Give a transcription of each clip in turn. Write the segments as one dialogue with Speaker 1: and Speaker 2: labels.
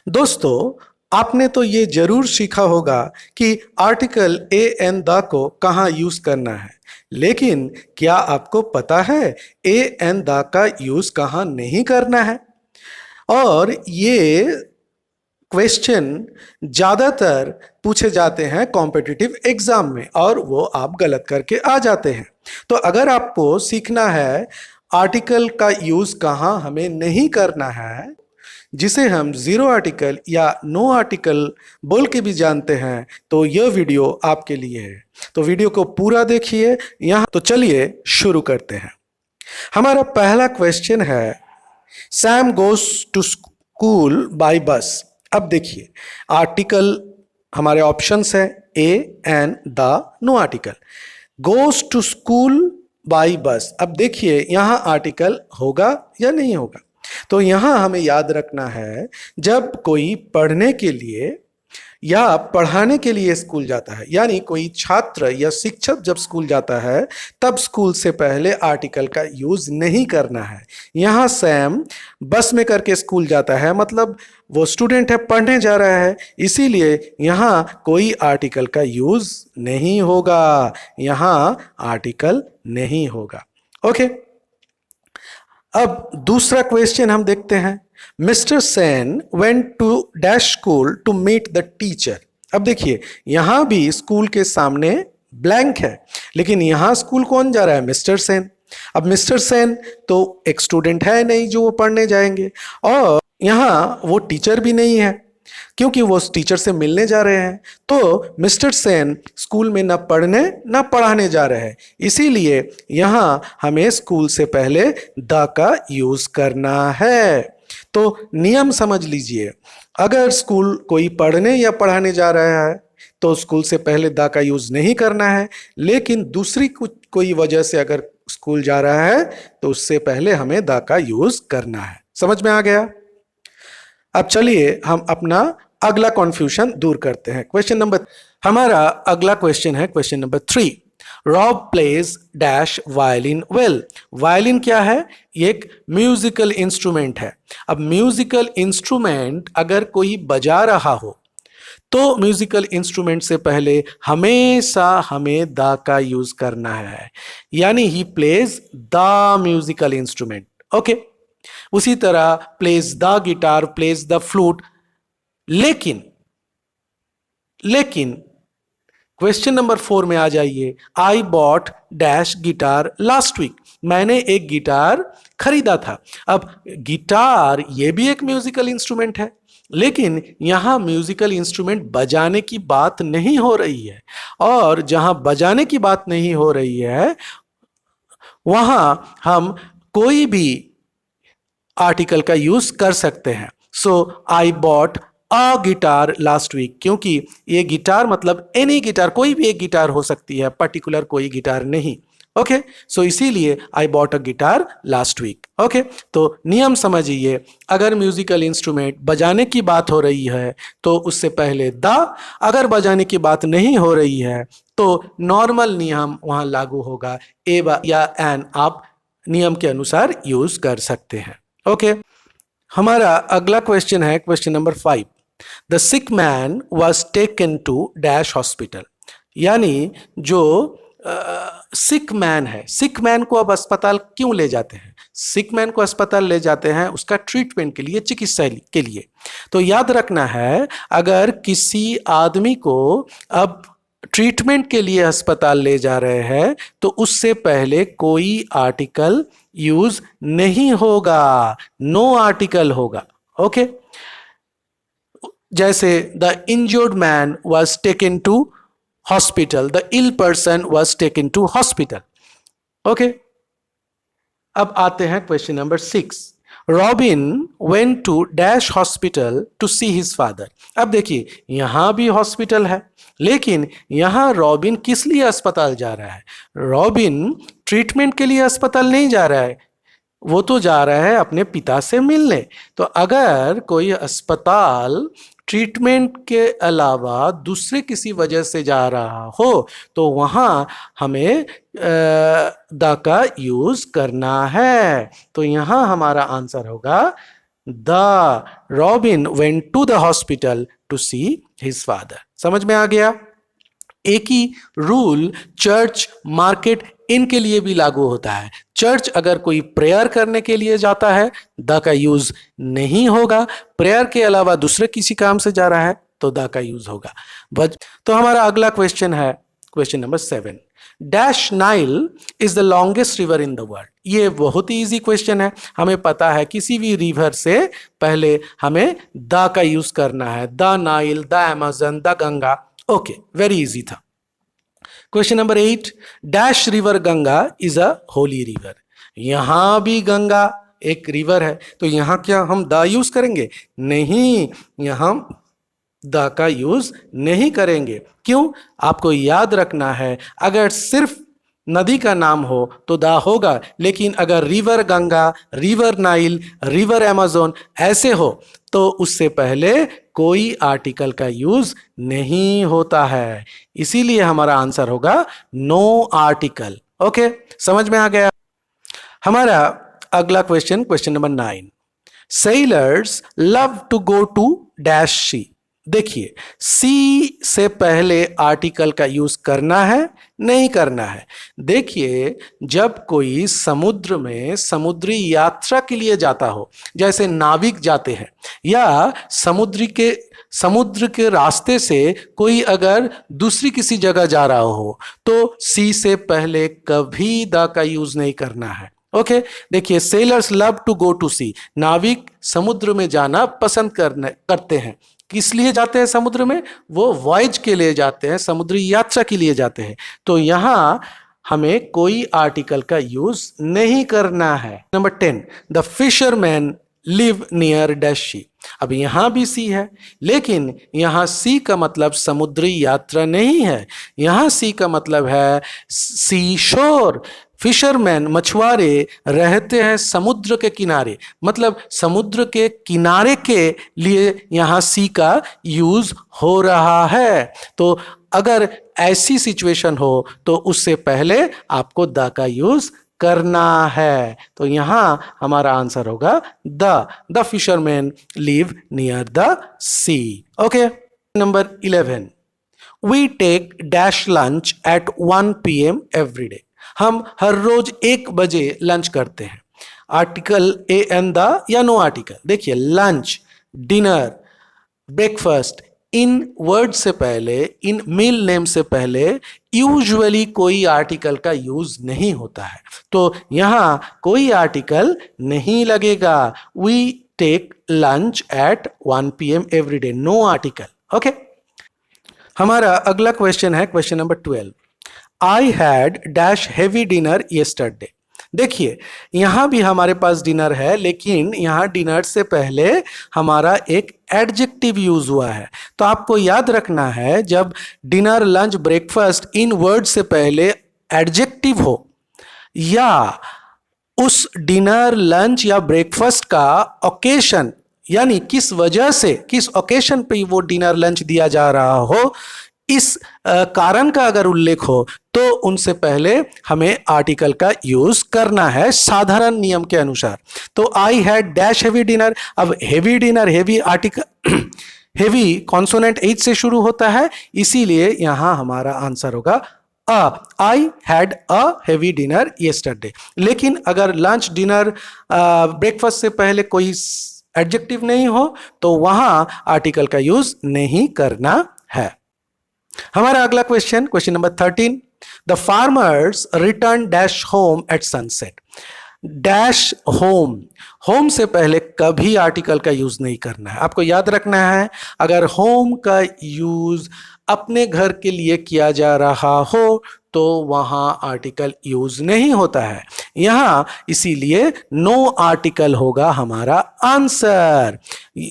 Speaker 1: दोस्तों, आपने तो ये जरूर सीखा होगा कि आर्टिकल ए एन द को कहाँ यूज करना है। लेकिन क्या आपको पता है ए एन द का यूज कहाँ नहीं करना है? और ये क्वेश्चन ज्यादातर पूछे जाते हैं कॉम्पिटिटिव एग्जाम में और वो आप गलत करके आ जाते हैं। तो अगर आपको सीखना है आर्टिकल का यूज कहाँ हमें नहीं करना है, जिसे हम जीरो आर्टिकल या नो आर्टिकल बोल के भी जानते हैं, तो यह वीडियो आपके लिए है। तो वीडियो को पूरा देखिए यहाँ। तो चलिए शुरू करते हैं। हमारा पहला क्वेश्चन है, Sam goes to school by bus. अब देखिए, आर्टिकल हमारे ऑप्शंस है a an the, no article. Goes to school by bus. अब देखिए यहां आर्टिकल होगा या नहीं होगा। तो यहां हमें याद रखना है, जब कोई पढ़ने के लिए या पढ़ाने के लिए स्कूल जाता है, यानी कोई छात्र या शिक्षक जब स्कूल जाता है, तब स्कूल से पहले आर्टिकल का यूज नहीं करना है। यहां सैम बस में करके स्कूल जाता है, मतलब वो स्टूडेंट है, पढ़ने जा रहा है, इसीलिए यहां कोई आर्टिकल का यूज नहीं होगा। यहां आर्टिकल नहीं होगा। ओके, अब दूसरा क्वेश्चन हम देखते हैं। Mister Sen went to dash school to meet the teacher. अब देखिए यहां भी स्कूल के सामने ब्लैंक है, लेकिन यहां स्कूल कौन जा रहा है? मिस्टर सेन। अब मिस्टर सेन तो एक स्टूडेंट है नहीं जो वो पढ़ने जाएंगे, और यहां वो टीचर भी नहीं है क्योंकि वो टीचर से मिलने जा रहे हैं। तो मिस्टर सेन स्कूल में न पढ़ने न पढ़ाने जा रहे हैं, इसीलिए यहां हमें स्कूल से पहले द का यूज करना है। तो नियम समझ लीजिए, अगर स्कूल कोई पढ़ने या पढ़ाने जा रहा है तो स्कूल से पहले द का यूज नहीं करना है, लेकिन दूसरी कोई वजह से अगर स्कूल जा रहा है तो उससे पहले हमें द का यूज करना है। समझ में आ गया? अब चलिए हम अपना अगला कॉन्फ्यूजन दूर करते हैं। क्वेश्चन नंबर, हमारा अगला क्वेश्चन है question number 3। Rob plays dash violin well. Violin क्या है? ये एक म्यूजिकल इंस्ट्रूमेंट है। अब म्यूजिकल इंस्ट्रूमेंट अगर कोई बजा रहा हो तो म्यूजिकल इंस्ट्रूमेंट से पहले हमेशा हमें द का यूज करना है, यानी he plays the musical instrument. Okay, उसी तरह plays the guitar, plays the flute. लेकिन क्वेश्चन नंबर 4 में आ जाइए। I bought dash guitar last week. मैंने एक गिटार खरीदा था। अब गिटार ये भी एक म्यूजिकल इंस्ट्रूमेंट है, लेकिन यहां म्यूजिकल इंस्ट्रूमेंट बजाने की बात नहीं हो रही है, और जहां बजाने की बात नहीं हो रही है वहां हम कोई भी आर्टिकल का यूज कर सकते हैं। So I bought a guitar last week, क्योंकि ये गिटार मतलब एनी गिटार, कोई भी एक गिटार हो सकती है, पर्टिकुलर कोई गिटार नहीं। ओके, सो इसीलिए I bought a guitar last week. Okay, तो नियम समझिए, अगर म्यूजिकल इंस्ट्रूमेंट बजाने की बात हो रही है तो उससे पहले द, अगर बजाने की बात नहीं हो रही है तो नॉर्मल नियम वहां लागू होगा, ए या एन आप नियम के अनुसार यूज कर सकते हैं। ओके, हमारा अगला क्वेश्चन है question number 5। The sick man was taken to dash hospital. यानी जो सिक मैन है, सिक मैन को अब अस्पताल क्यों ले जाते हैं? सिक मैन को अस्पताल ले जाते हैं उसका ट्रीटमेंट के लिए, चिकित्सा के लिए। तो याद रखना है, अगर किसी आदमी को अब ट्रीटमेंट के लिए अस्पताल ले जा रहे हैं तो उससे पहले कोई आर्टिकल यूज नहीं होगा, नो आर्टिकल होगा। ओके, जैसे the injured man was taken to hospital, the ill person was taken to hospital. Okay, अब आते हैं question number 6। Robin went to dash hospital to see his father. अब देखिए यहां भी हॉस्पिटल है, लेकिन यहां रॉबिन किस लिए अस्पताल जा रहा है? रॉबिन ट्रीटमेंट के लिए अस्पताल नहीं जा रहा है, वो तो जा रहा है अपने पिता से मिलने। तो अगर कोई अस्पताल ट्रीटमेंट के अलावा दूसरे किसी वजह से जा रहा हो तो वहां हमें द का यूज करना है। तो यहां हमारा आंसर होगा the Robin went to the hospital to see his father. समझ में आ गया? एक ही रूल चर्च, मार्केट, इनके लिए भी लागू होता है। चर्च अगर कोई प्रेयर करने के लिए जाता है, द का यूज नहीं होगा। प्रेयर के अलावा दूसरे किसी काम से जा रहा है तो द का यूज होगा। तो हमारा अगला क्वेश्चन है question number 7। Dash Nile is the longest river in the world. ये बहुत ही इजी क्वेश्चन है। हमें पता है किसी भी रिवर से पहले हमें द का यूज करना है। The Nile, the Amazon, the Ganga. Okay, very easy था। Question number 8। Dash river Ganga is a holy river. यहां भी गंगा एक रिवर है, तो यहां क्या हम द यूज करेंगे? नहीं, यहां द का यूज नहीं करेंगे। क्यों? आपको याद रखना है, अगर सिर्फ नदी का नाम हो तो द होगा, लेकिन अगर river Ganga, river Nile, river Amazon ऐसे हो तो उससे पहले कोई आर्टिकल का यूज नहीं होता है। इसीलिए हमारा आंसर होगा नो आर्टिकल। ओके, समझ में आ गया? हमारा अगला question, question number 9। Sailors love to go to dash sea. देखिए, सी से पहले आर्टिकल का यूज करना है, नहीं करना है? देखिए, जब कोई समुद्र में समुद्री यात्रा के लिए जाता हो, जैसे नाविक जाते हैं, या समुद्र के रास्ते से कोई अगर दूसरी किसी जगह जा रहा हो, तो सी से पहले कभी द का यूज नहीं करना है। ओके, देखिए, sailors love to go to sea. नाविक समुद्र में जाना पसंद करते हैं। किस लिए जाते हैं समुद्र में? वो वॉयज के लिए जाते हैं, समुद्री यात्रा के लिए जाते हैं। तो यहां हमें कोई आर्टिकल का यूज नहीं करना है। Number 10। The fisherman live near dash sea. अब यहां भी सी है, लेकिन यहां सी का मतलब समुद्री यात्रा नहीं है। यहां सी का मतलब है सी शोर। फिशरमैन, मछुआरे, रहते हैं समुद्र के किनारे, मतलब समुद्र के किनारे के लिए यहां सी का यूज हो रहा है। तो अगर ऐसी सिचुएशन हो तो उससे पहले आपको द का यूज करना है। तो यहां हमारा आंसर होगा the fisherman live near the sea. Okay, number 11। We take dash lunch at 1 PM every day. हम हर रोज 1 बजे लंच करते हैं। आर्टिकल ए एन द या नो आर्टिकल? देखिए, लंच, डिनर, ब्रेकफास्ट, इन वर्ड से पहले, इन मील नेम से पहले यूजुअली कोई आर्टिकल का यूज नहीं होता है। तो यहां कोई आर्टिकल नहीं लगेगा। We take lunch at 1 PM every day, no article. Okay, हमारा अगला क्वेश्चन है question number 12। I had dash heavy dinner yesterday. देखिए, यहां भी हमारे पास डिनर है, लेकिन यहां डिनर से पहले हमारा एक एडजेक्टिव यूज हुआ है। तो आपको याद रखना है, जब डिनर, लंच, ब्रेकफास्ट इन वर्ड से पहले एडजेक्टिव हो, या उस डिनर, लंच या ब्रेकफास्ट का ओकेशन, यानी किस वजह से, किस ओकेशन पे वो डिनर, लंच दिया जा रहा हो, इस कारण का अगर उल्लेख हो तो उनसे पहले हमें आर्टिकल का यूज करना है, साधारण नियम के अनुसार। तो I had dash heavy dinner. अब heavy dinner, heavy article, heavy consonant H से शुरू होता है, इसीलिए यहां हमारा आंसर होगा I had a heavy dinner yesterday. लेकिन अगर लंच, डिनर, ब्रेकफास्ट से पहले कोई एडजेक्टिव नहीं हो तो वहां आर्टिकल का यूज नहीं करना है। हमारा अगला question, question number 13। The farmers return dash home at sunset. Dash home, home से पहले कभी आर्टिकल का यूज नहीं करना है। आपको याद रखना है, अगर होम का यूज अपने घर के लिए किया जा रहा हो तो वहां आर्टिकल यूज नहीं होता है। यहां इसीलिए नो आर्टिकल होगा हमारा आंसर।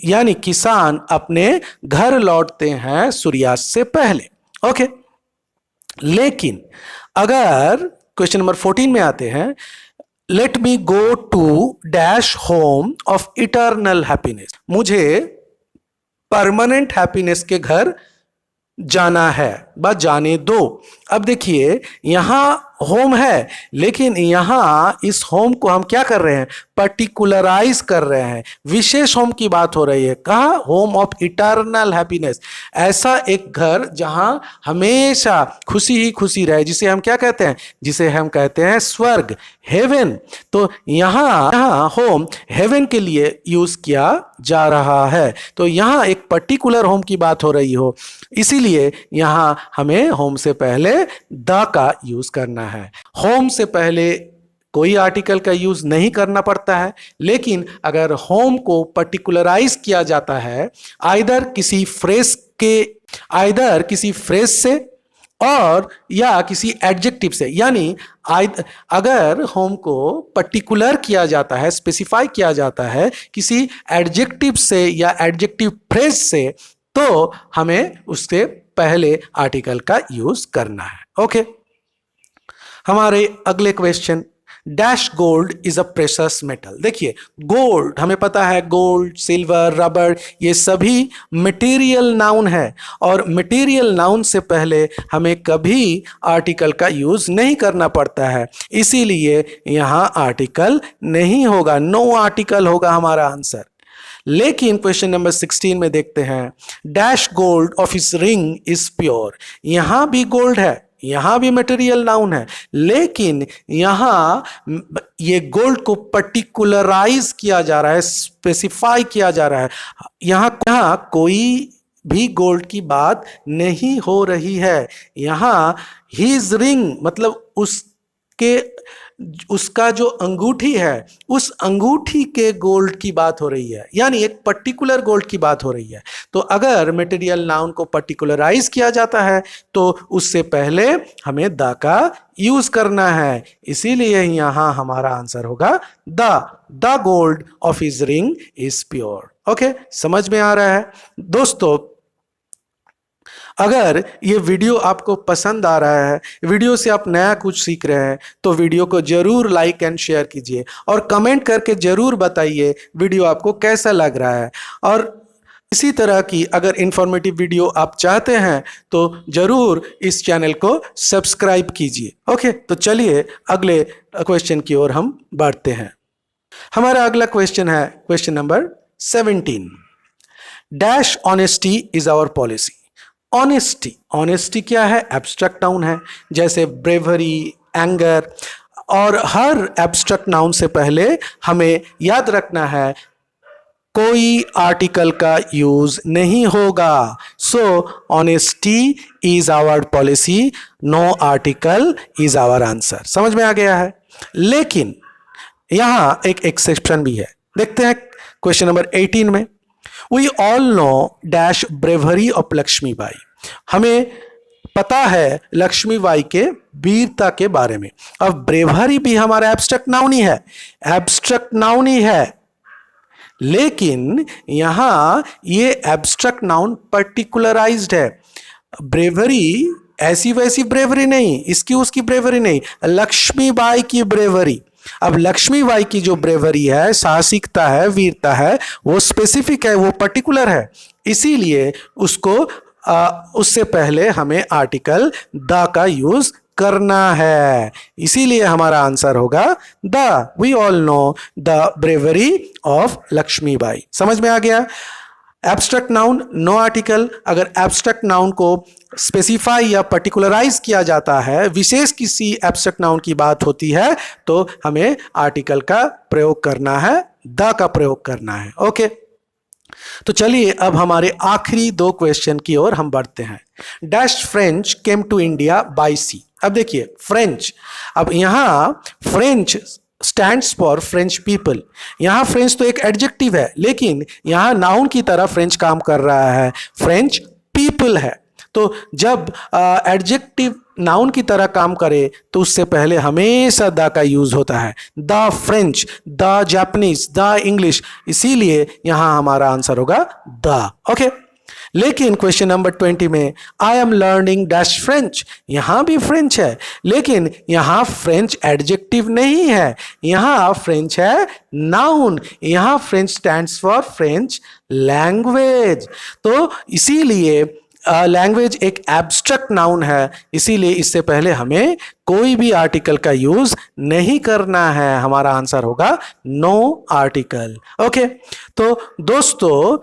Speaker 1: यानी किसान अपने घर लौटते हैं सूर्यास्त से पहले। ओके, लेकिन अगर क्वेश्चन नंबर 14 में आते हैं, let me go to dash home of eternal happiness. मुझे परमानेंट हैप्पीनेस के घर जाना है, बस जाने दो। अब देखिए यहाँ होम है, लेकिन यहाँ इस होम को हम क्या कर रहे हैं, पर्टिकुलराइज कर रहे हैं, विशेष होम की बात हो रही है। कहा, होम ऑफ इटर्नल हैप्पीनेस, ऐसा एक घर जहां हमेशा खुशी ही खुशी रहे, जिसे हम क्या कहते हैं, जिसे हम कहते हैं स्वर्ग, हेवन। तो यहाँ होम हेवन के लिए यूज किया जा रहा है, तो यहाँ एक पर्टिकुलर होम की बात हो रही हो, इसीलिए यहाँ हमें होम से पहले द का यूज करना है। होम से पहले कोई आर्टिकल का यूज नहीं करना पड़ता है, लेकिन अगर होम को पर्टिकुलराइज किया जाता है आइदर किसी फ्रेज से और या किसी एडजेक्टिव से, यानी अगर होम को पर्टिकुलर किया जाता है, स्पेसिफाई किया जाता है किसी एडजेक्टिव से या एडजेक्टिव फ्रेज से, तो हमें उससे पहले आर्टिकल का यूज करना है। ओके, हमारे अगले question, dash gold is a precious metal. देखिए गोल्ड, हमें पता है गोल्ड, सिल्वर, रबर, ये सभी मटेरियल नाउन है, और मटेरियल नाउन से पहले हमें कभी आर्टिकल का यूज नहीं करना पड़ता है, इसीलिए यहाँ आर्टिकल नहीं होगा, नो आर्टिकल होगा हमारा आंसर। लेकिन क्वेश्चन नंबर 16 में देखते हैं, dash gold of his ring is pure. यहां भी गोल्ड है, यहां भी मटेरियल नाउन है, लेकिन यहां ये गोल्ड को पर्टिकुलराइज किया जा रहा है, स्पेसिफाई किया जा रहा है। यहां कोई भी गोल्ड की बात नहीं हो रही है, यहां हिज रिंग मतलब उसका जो अंगूठी है, उस अंगूठी के गोल्ड की बात हो रही है, यानी एक पर्टिकुलर गोल्ड की बात हो रही है। तो अगर मटेरियल नाउन को पर्टिकुलराइज किया जाता है तो उससे पहले हमें द का यूज करना है, इसीलिए यहां हमारा आंसर होगा the gold of his ring is pure. Okay, समझ में आ रहा है दोस्तों? अगर ये वीडियो आपको पसंद आ रहा है, वीडियो से आप नया कुछ सीख रहे हैं, तो वीडियो को जरूर लाइक एंड शेयर कीजिए और कमेंट करके जरूर बताइए वीडियो आपको कैसा लग रहा है। और इसी तरह की अगर इंफॉर्मेटिव वीडियो आप चाहते हैं तो जरूर इस चैनल को सब्सक्राइब कीजिए। ओके, तो चलिए अगले क्वेश्चन की ओर हम बढ़ते हैं। हमारा अगला क्वेश्चन है question number 17, dash honesty is our policy. Honesty क्या है? एब्स्ट्रैक्ट नाउन है, जैसे ब्रेवरी, एंगर, और हर एब्स्ट्रैक्ट नाउन से पहले हमें याद रखना है कोई आर्टिकल का यूज नहीं होगा। So honesty is our policy, no article is our answer. समझ में आ गया है? लेकिन यहां एक एक्सेप्शन भी है, देखते हैं क्वेश्चन नंबर 18 में। We all know dash bravery of Lakshmibai. हमें पता है लक्ष्मीबाई के वीरता के बारे में। अब ब्रेवरी भी हमारा एब्स्ट्रैक्ट नाउन ही है, लेकिन यहां ये एब्स्ट्रैक्ट नाउन पर्टिकुलराइज्ड है। ब्रेवरी ऐसी वैसी ब्रेवरी नहीं, इसकी उसकी ब्रेवरी नहीं, लक्ष्मीबाई की ब्रेवरी। अब लक्ष्मीबाई की जो ब्रेवरी है, साहसिकता है, वीरता है, वो स्पेसिफिक है, वो पर्टिकुलर है, इसीलिए उससे पहले हमें आर्टिकल द का यूज करना है, इसीलिए हमारा आंसर होगा we all know the bravery of Lakshmibai. समझ में आ गया? Abstract noun, no article. अगर एब्स्ट्रैक्ट नाउन को स्पेसिफाई या पर्टिकुलराइज किया जाता है, विशेष किसी एब्स्ट्रैक्ट नाउन की बात होती है, तो हमें आर्टिकल का प्रयोग करना है, द का प्रयोग करना है। ओके, तो चलिए अब हमारे आखिरी दो क्वेश्चन की ओर हम बढ़ते हैं। Dash French came to India by sea. अब देखिए फ्रेंच, अब यहां French stands for French people. यहां फ्रेंच तो एक एडजेक्टिव है, लेकिन यहां नाउन की तरह फ्रेंच काम कर रहा है, फ्रेंच पीपल है। तो जब एडजेक्टिव नाउन की तरह काम करे तो उससे पहले हमेशा द का यूज होता है, the French, the Japanese, the English, इसीलिए यहां हमारा आंसर होगा द। ओके, लेकिन क्वेश्चन नंबर 20 में I am learning dash French, यहां भी फ्रेंच है, लेकिन यहां फ्रेंच एडजेक्टिव नहीं है, यहां फ्रेंच है नाउन, यहां French stands for French language. तो इसीलिए लैंग्वेज एक एब्स्ट्रैक्ट नाउन है, इसीलिए इससे पहले हमें कोई भी आर्टिकल का यूज नहीं करना है। हमारा आंसर होगा नो आर्टिकल। ओके, तो दोस्तों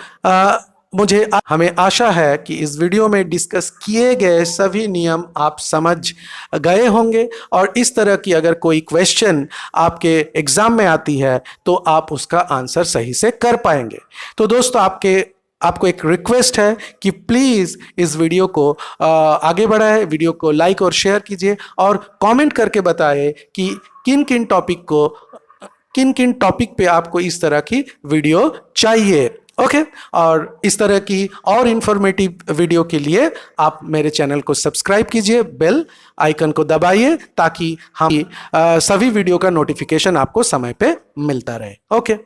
Speaker 1: हमें आशा है कि इस वीडियो में डिस्कस किए गए सभी नियम आप समझ गए होंगे और इस तरह की अगर कोई क्वेश्चन आपके एग्जाम में आती है तो आप उसका आंसर सही से कर पाएंगे। तो दोस्तों आपको एक रिक्वेस्ट है कि प्लीज़ इस वीडियो को आगे बढ़ाएं, वीडियो को लाइक और शेयर कीजिए और कमेंट करके बताएं कि किन किन टॉपिक पे आपको इस तरह की वीडियो चाहिए। ओके, और इस तरह की और इंफॉर्मेटिव वीडियो के लिए आप मेरे चैनल को सब्सक्राइब कीजिए, बेल आइकन को दबाइए ताकि हम सभी वीडियो का नोटिफिकेशन आपको समय पे मिलता रहे। ओके।